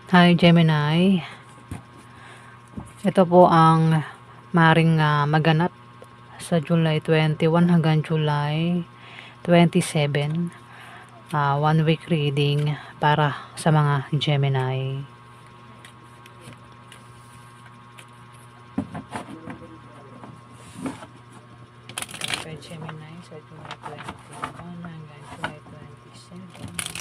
Hi Gemini, ito po ang maring maganap sa July 21 hanggang July 27, one week reading para sa mga Gemini. Kay Gemini sa July 21 hanggang July 27.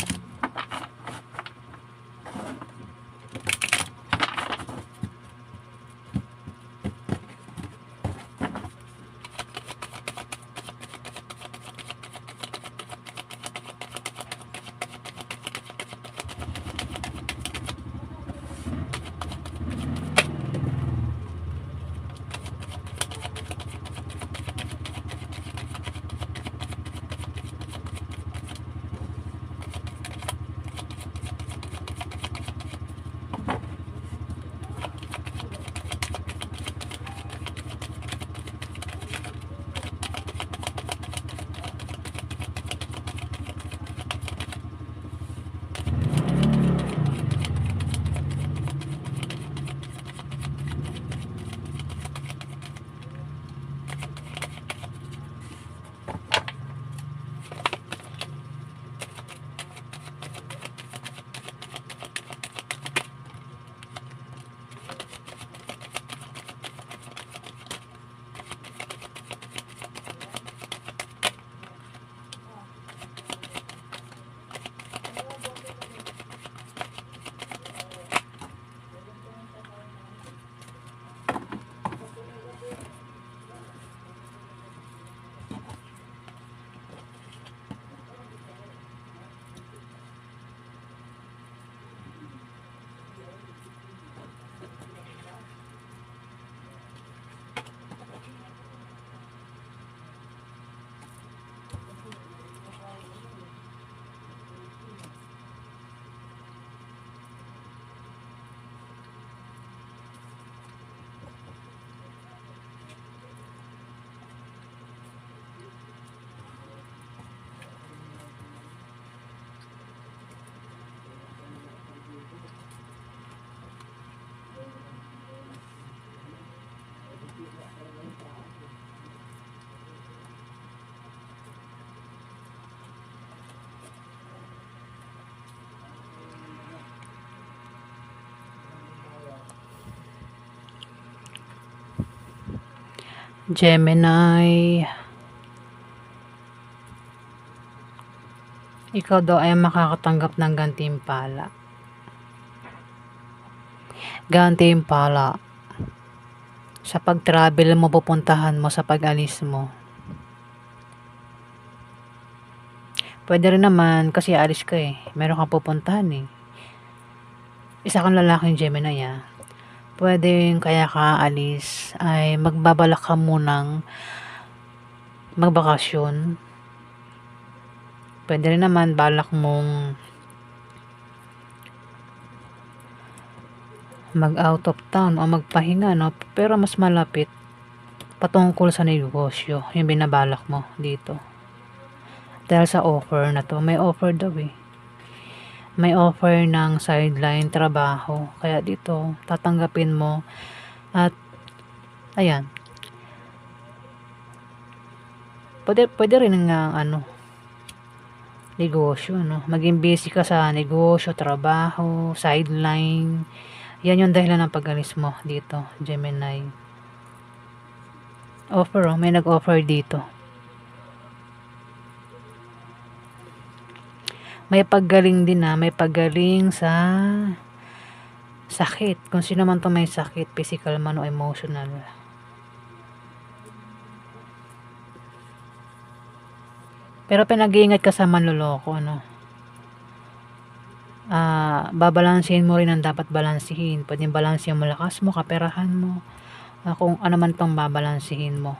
Gemini, ikaw daw ay makakatanggap ng gantimpala. Gantimpala sa pag-travel mo, pupuntahan mo, sa pag-alis mo. Pwede rin naman kasi alis ka meron kang pupuntahan isa kang lalaking Gemini pwedeng kaya ka alis ay magbabalak ka munang magbakasyon. Pwede rin naman balak mong mag out of town o magpahinga pero mas malapit patungkol sa negosyo yung binabalak mo dito. Dahil sa offer na to, may offer daw may offer ng sideline trabaho, kaya dito tatanggapin mo at ayan, pwede rin nga negosyo maging busy ka sa negosyo, trabaho, sideline. Yan yung dahilan ng pag-alis mo dito, Gemini. Offer may nag-offer dito. May paggaling din may paggaling sa sakit. Kung sino man to may sakit, physical man o emotional. Pero pinag-iingat ka sa manloloko, babalansin mo rin ang dapat balansihin. Pwedeng balansin yung malakas mo, kaperahan mo, kung ano man pang babalansihin mo.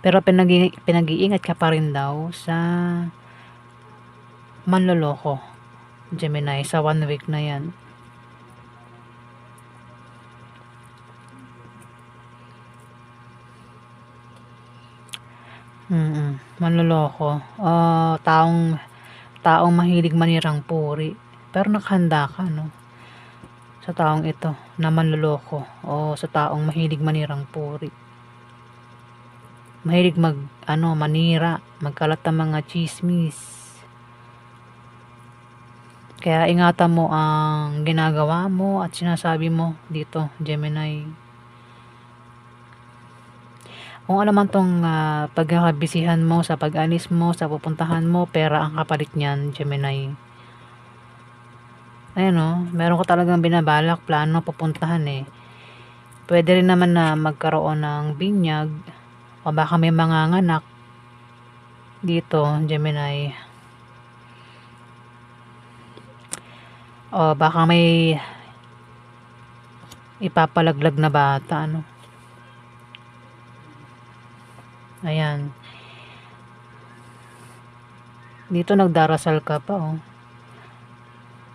Pero pinag-iingat ka pa rin daw sa manloloko, Gemini, sa 1 week na yan. Manloloko, taong mahilig manirang puri, pero nakahanda ka sa taong ito na manloloko o sa taong mahilig manirang puri. Mahilig manira, magkalat ng mga chismis. Kaya ingatan mo ang ginagawa mo at sinasabi mo dito, Gemini. Kung ano man tong pagkakabisihan mo sa pag-alis mo, sa pupuntahan mo, pera ang kapalit niyan, Gemini. Ayan meron ka talagang binabalak, plano pupuntahan eh. Pwede rin naman na magkaroon ng binyag o baka may manganganak dito, Gemini. O baka may ipapalaglag na bata, Ayan. Dito nagdarasal ka pa,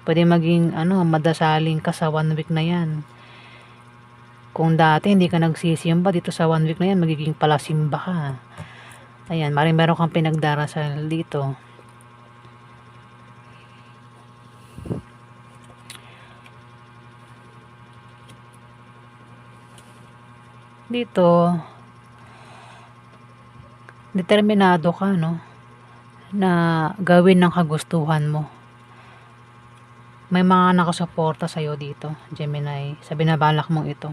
Pwede maging, madasaling ka sa 1 week na yan. Kung dati hindi ka nagsisimba, dito sa 1 week na yan, magiging palasimba ka. Ayan, meron kang pinagdarasal dito. Dito, determinado ka, na gawin ng kagustuhan mo. May mga nakasuporta sa'yo dito, Gemini, sa binabalak mong ito.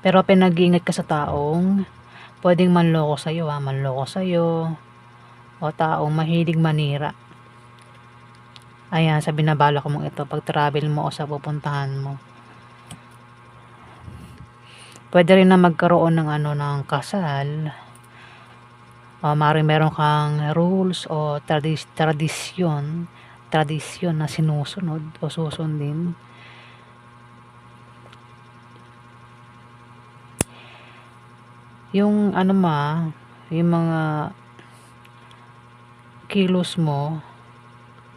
Pero pinag-iingat ka sa taong pwedeng manloko sa'yo, manloko sa'yo, o taong mahilig manira. Ayan, sa binabalak mong ito, pag travel mo o sa pupuntahan mo. Pwede rin na magkaroon ng kasal. O meron kang rules o tradisyon na sinusunod o susundin. Yung yung mga kilos mo,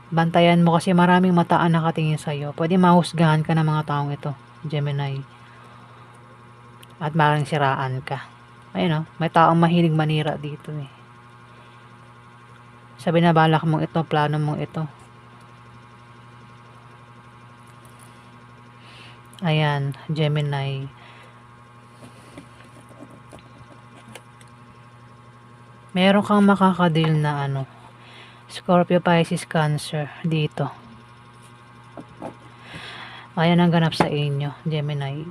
bantayan mo kasi maraming mata ang nakatingin sa'yo. Pwede mahusgahan ka ng mga taong ito, Gemini. At maraming siraan ka. Ayun may taong mahilig manira dito eh. Sa binabalak mong ito, plano mong ito. Ayan, Gemini. Meron kang makakadeal na Scorpio, Pisces, Cancer dito. Ayan ang ganap sa inyo, Gemini.